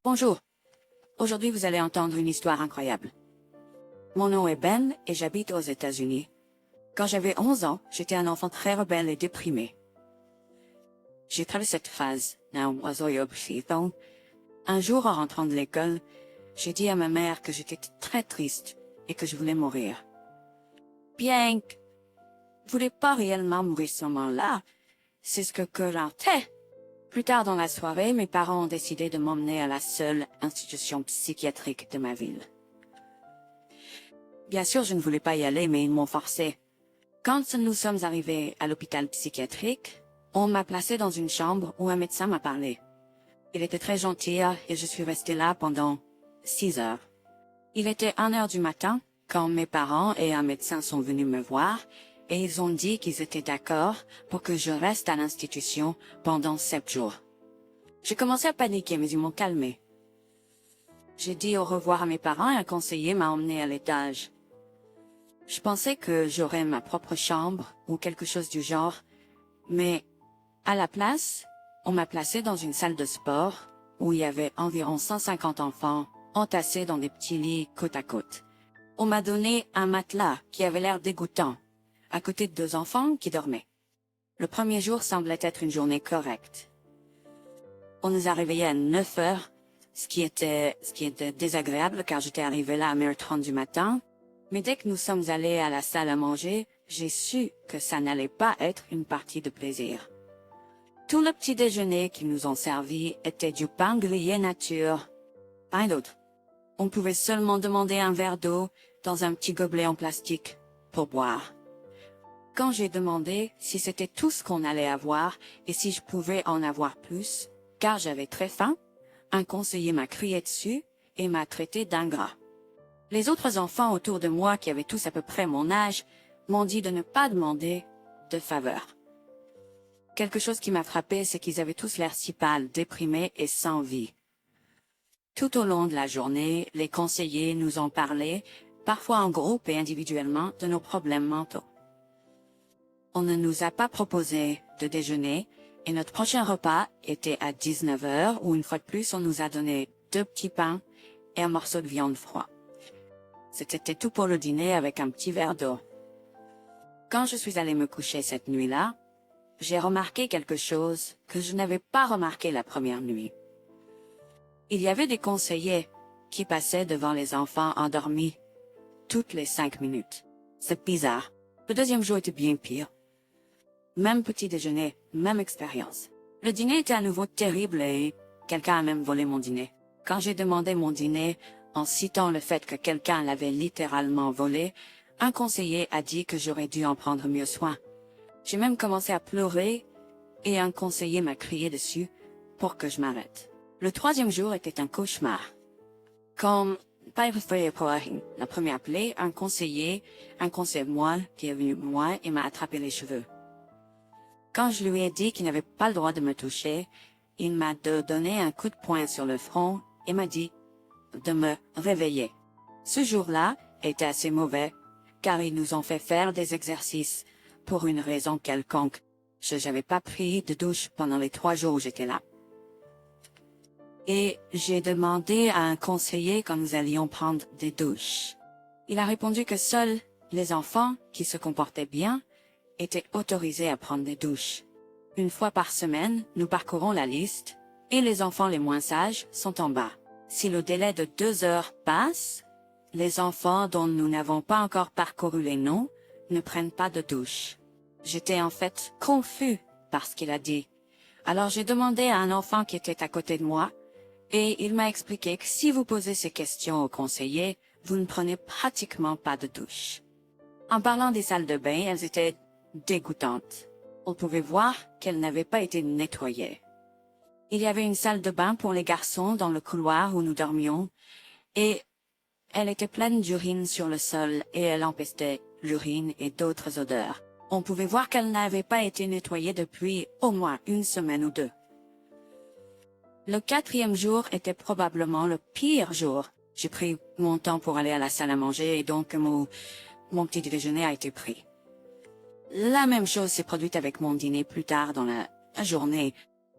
Bonjour. Aujourd'hui, vous allez entendre une histoire incroyable. Mon nom est Ben et j'habite aux États-Unis. Quand j'avais 11 ans, j'étais un enfant très rebelle et déprimé. J'ai traversé cette phase d'un oiseau donc, un jour, en rentrant de l'école, j'ai dit à ma mère que j'étais très triste et que je voulais mourir. Bien que je voulais pas réellement mourir ce moment-là, c'est ce que j'entendais. Plus tard dans la soirée, mes parents ont décidé de m'emmener à la seule institution psychiatrique de ma ville. Bien sûr, je ne voulais pas y aller, mais ils m'ont forcé. Quand nous sommes arrivés à l'hôpital psychiatrique, on m'a placé dans une chambre où un médecin m'a parlé. Il était très gentil et je suis restée là pendant 6 heures. Il était 1 heure du matin quand mes parents et un médecin sont venus me voir et ils ont dit qu'ils étaient d'accord pour que je reste à l'institution pendant 7 jours. J'ai commencé à paniquer, mais ils m'ont calmé. J'ai dit au revoir à mes parents et un conseiller m'a emmené à l'étage. Je pensais que j'aurais ma propre chambre ou quelque chose du genre, mais à la place, on m'a placé dans une salle de sport où il y avait environ 150 enfants entassés dans des petits lits côte à côte. On m'a donné un matelas qui avait l'air dégoûtant, à côté de 2 enfants qui dormaient. Le premier jour semblait être une journée correcte. On nous a réveillés à 9 heures, ce qui était désagréable car j'étais arrivée là à 1h30 du matin. Mais dès que nous sommes allés à la salle à manger, j'ai su que ça n'allait pas être une partie de plaisir. Tout le petit déjeuner qu'ils nous ont servi était du pain grillé nature. Rien d'autre. On pouvait seulement demander un verre d'eau dans un petit gobelet en plastique pour boire. Quand j'ai demandé si c'était tout ce qu'on allait avoir et si je pouvais en avoir plus, car j'avais très faim, un conseiller m'a crié dessus et m'a traité d'ingrat. Les autres enfants autour de moi, qui avaient tous à peu près mon âge, m'ont dit de ne pas demander de faveur. Quelque chose qui m'a frappé, c'est qu'ils avaient tous l'air si pâles, déprimés et sans vie. Tout au long de la journée, les conseillers nous ont parlé, parfois en groupe et individuellement, de nos problèmes mentaux. On ne nous a pas proposé de déjeuner et notre prochain repas était à 19 heures où une fois de plus on nous a donné 2 petits pains et un morceau de viande froid. C'était tout pour le dîner avec un petit verre d'eau. Quand je suis allée me coucher cette nuit-là, j'ai remarqué quelque chose que je n'avais pas remarqué la première nuit. Il y avait des conseillers qui passaient devant les enfants endormis toutes les 5 minutes. C'est bizarre. Le deuxième jour était bien pire. Même petit déjeuner, même expérience. Le dîner était à nouveau terrible et quelqu'un a même volé mon dîner. Quand j'ai demandé mon dîner, en citant le fait que quelqu'un l'avait littéralement volé, un conseiller a dit que j'aurais dû en prendre mieux soin. J'ai même commencé à pleurer et un conseiller m'a crié dessus pour que je m'arrête. Le 3e jour était un cauchemar. Comme la première appelé, un conseiller moi, qui est venu moi et m'a attrapé les cheveux. Quand je lui ai dit qu'il n'avait pas le droit de me toucher, il m'a donné un coup de poing sur le front et m'a dit de me réveiller. Ce jour-là était assez mauvais, car ils nous ont fait faire des exercices pour une raison quelconque. Je n'avais pas pris de douche pendant les 3 jours où j'étais là. Et j'ai demandé à un conseiller quand nous allions prendre des douches. Il a répondu que seuls les enfants qui se comportaient bien étaient autorisés à prendre des douches. Une fois par semaine, nous parcourons la liste, et les enfants les moins sages sont en bas. Si le délai de 2 heures passe, les enfants dont nous n'avons pas encore parcouru les noms ne prennent pas de douche. J'étais en fait confus par ce qu'il a dit. Alors j'ai demandé à un enfant qui était à côté de moi, et il m'a expliqué que si vous posez ces questions au conseiller, vous ne prenez pratiquement pas de douche. En parlant des salles de bain, elles étaient dégoûtantes. On pouvait voir qu'elles n'avaient pas été nettoyées. Il y avait une salle de bain pour les garçons dans le couloir où nous dormions, et elle était pleine d'urine sur le sol et elle empestait l'urine et d'autres odeurs. On pouvait voir qu'elle n'avait pas été nettoyée depuis au moins 1 semaine ou 2. Le 4e jour était probablement le pire jour. J'ai pris mon temps pour aller à la salle à manger et donc mon petit déjeuner a été pris. La même chose s'est produite avec mon dîner plus tard dans la journée.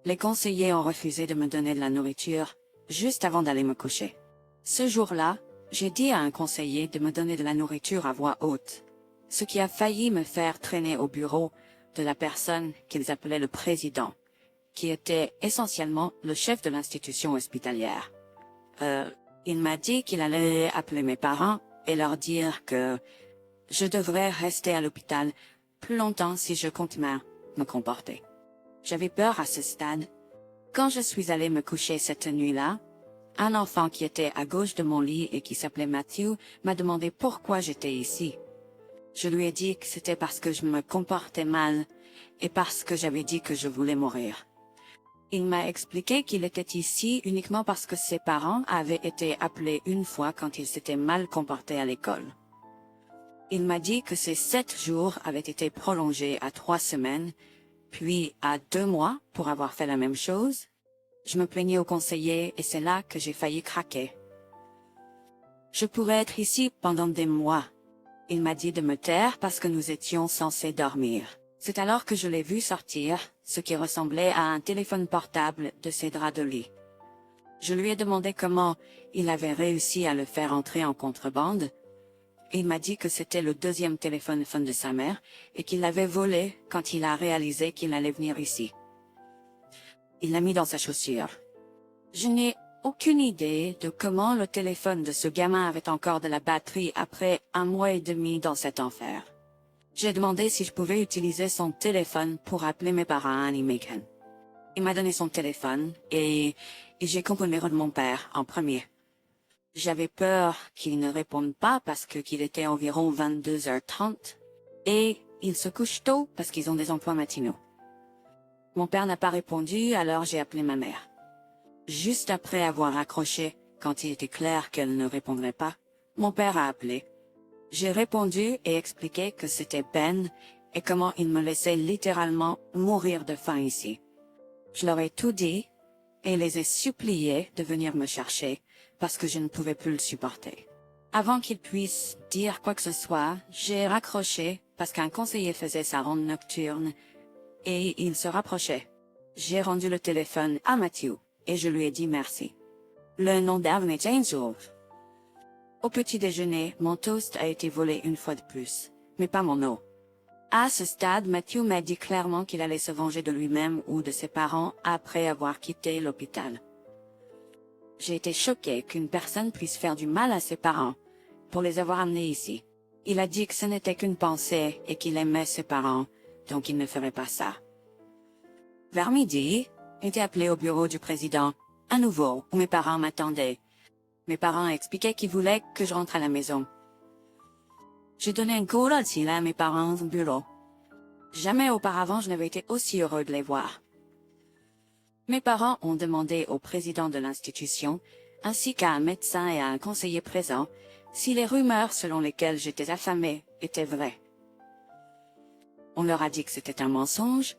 Les conseillers ont refusé de me donner de la nourriture. juste avant d'aller me coucher. Ce jour-là, j'ai dit à un conseiller de me donner de la nourriture à voix haute, ce qui a failli me faire traîner au bureau de la personne qu'ils appelaient le président, qui était essentiellement le chef de l'institution hospitalière. Il m'a dit qu'il allait appeler mes parents et leur dire que je devrais rester à l'hôpital plus longtemps si je continuais à me comporter. J'avais peur à ce stade. Quand je suis allée me coucher cette nuit-là, un enfant qui était à gauche de mon lit et qui s'appelait Matthew m'a demandé pourquoi j'étais ici. Je lui ai dit que c'était parce que je me comportais mal et parce que j'avais dit que je voulais mourir. Il m'a expliqué qu'il était ici uniquement parce que ses parents avaient été appelés une fois quand il s'était mal comporté à l'école. Il m'a dit que ces 7 jours avaient été prolongés à 3 semaines, puis à 2 mois pour avoir fait la même chose. Je me plaignais au conseiller et c'est là que j'ai failli craquer. Je pourrais être ici pendant des mois. Il m'a dit de me taire parce que nous étions censés dormir. C'est alors que je l'ai vu sortir, ce qui ressemblait à un téléphone portable de ses draps de lit. Je lui ai demandé comment il avait réussi à le faire entrer en contrebande. Il m'a dit que c'était le 2e téléphone de sa mère et qu'il l'avait volé quand il a réalisé qu'il allait venir ici. Il l'a mis dans sa chaussure. Je n'ai aucune idée de comment le téléphone de ce gamin avait encore de la batterie après 1 mois et demi dans cet enfer. J'ai demandé si je pouvais utiliser son téléphone pour appeler mes parents à Nijmegen. Il m'a donné son téléphone et j'ai composé le numéro de mon père en premier. J'avais peur qu'il ne réponde pas parce qu'il était environ 22h30 et il se couche tôt parce qu'ils ont des emplois matinaux. Mon père n'a pas répondu, alors j'ai appelé ma mère. Juste après avoir accroché, quand il était clair qu'elle ne répondrait pas, mon père a appelé. J'ai répondu et expliqué que c'était Ben et comment il me laissait littéralement mourir de faim ici. Je leur ai tout dit et les ai suppliés de venir me chercher parce que je ne pouvais plus le supporter. Avant qu'ils puissent dire quoi que ce soit, j'ai raccroché parce qu'un conseiller faisait sa ronde nocturne et il se rapprochait. J'ai rendu le téléphone à Matthew et je lui ai dit merci. Le nom d'Arne est Angel. Au petit déjeuner, mon toast a été volé une fois de plus, mais pas mon eau. À ce stade, Matthew m'a dit clairement qu'il allait se venger de lui-même ou de ses parents après avoir quitté l'hôpital. J'ai été choquée qu'une personne puisse faire du mal à ses parents pour les avoir amenés ici. Il a dit que ce n'était qu'une pensée et qu'il aimait ses parents, donc il ne ferait pas ça. Vers midi, j'ai été appelé au bureau du président, à nouveau, où mes parents m'attendaient. Mes parents expliquaient qu'ils voulaient que je rentre à la maison. J'ai donné un coup d'œil à mes parents au bureau. Jamais auparavant je n'avais été aussi heureux de les voir. Mes parents ont demandé au président de l'institution, ainsi qu'à un médecin et à un conseiller présent, si les rumeurs selon lesquelles j'étais affamée étaient vraies. On leur a dit que c'était un mensonge,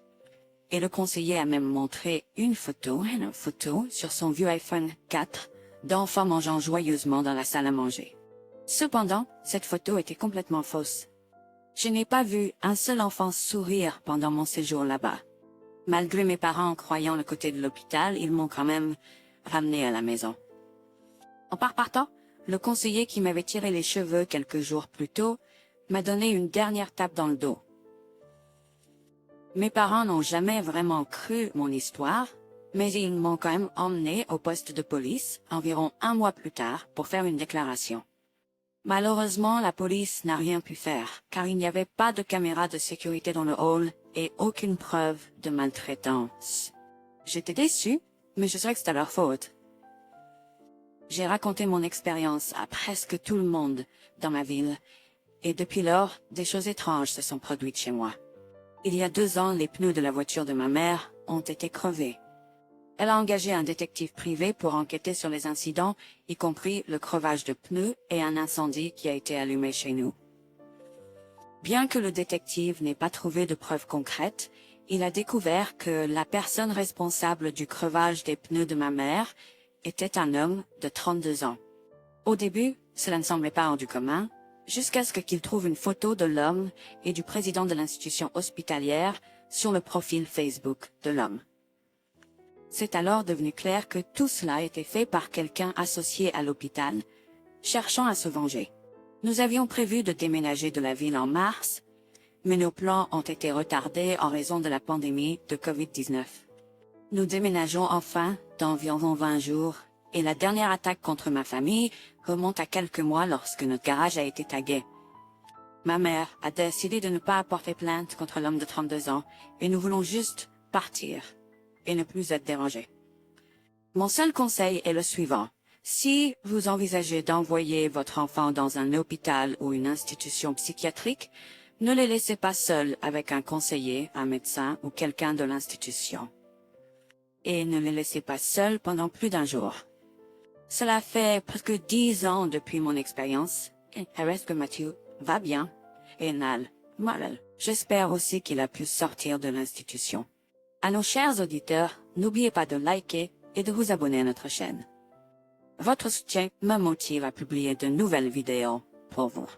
et le conseiller a même montré une photo sur son vieux iPhone 4 d'enfants mangeant joyeusement dans la salle à manger. Cependant, cette photo était complètement fausse. Je n'ai pas vu un seul enfant sourire pendant mon séjour là-bas. Malgré mes parents croyant le côté de l'hôpital, ils m'ont quand même ramené à la maison. En partant, le conseiller qui m'avait tiré les cheveux quelques jours plus tôt m'a donné une dernière tape dans le dos. Mes parents n'ont jamais vraiment cru mon histoire, mais ils m'ont quand même emmené au poste de police environ 1 mois plus tard pour faire une déclaration. Malheureusement, la police n'a rien pu faire, car il n'y avait pas de caméra de sécurité dans le hall et aucune preuve de maltraitance. J'étais déçue, mais je sais que c'était leur faute. J'ai raconté mon expérience à presque tout le monde dans ma ville, et depuis lors, des choses étranges se sont produites chez moi. Il y a 2 ans, les pneus de la voiture de ma mère ont été crevés. Elle a engagé un détective privé pour enquêter sur les incidents, y compris le crevage de pneus et un incendie qui a été allumé chez nous. Bien que le détective n'ait pas trouvé de preuves concrètes, il a découvert que la personne responsable du crevage des pneus de ma mère était un homme de 32 ans. Au début, cela ne semblait pas hors du commun, jusqu'à ce qu'il trouve une photo de l'homme et du président de l'institution hospitalière sur le profil Facebook de l'homme. C'est alors devenu clair que tout cela était fait par quelqu'un associé à l'hôpital, cherchant à se venger. Nous avions prévu de déménager de la ville en mars, mais nos plans ont été retardés en raison de la pandémie de Covid-19. Nous déménageons enfin d'environ 20 jours, et la dernière attaque contre ma famille remonte à quelques mois lorsque notre garage a été tagué. Ma mère a décidé de ne pas porter plainte contre l'homme de 32 ans, et nous voulons juste partir, et ne plus être dérangés. Mon seul conseil est le suivant. Si vous envisagez d'envoyer votre enfant dans un hôpital ou une institution psychiatrique, ne les laissez pas seuls avec un conseiller, un médecin ou quelqu'un de l'institution. Et ne les laissez pas seuls pendant plus d'un jour. Cela fait presque 10 ans depuis mon expérience, et reste que Mathieu va bien, et Nal, mal. J'espère aussi qu'il a pu sortir de l'institution. À nos chers auditeurs, n'oubliez pas de liker et de vous abonner à notre chaîne. Votre soutien me motive à publier de nouvelles vidéos pour vous.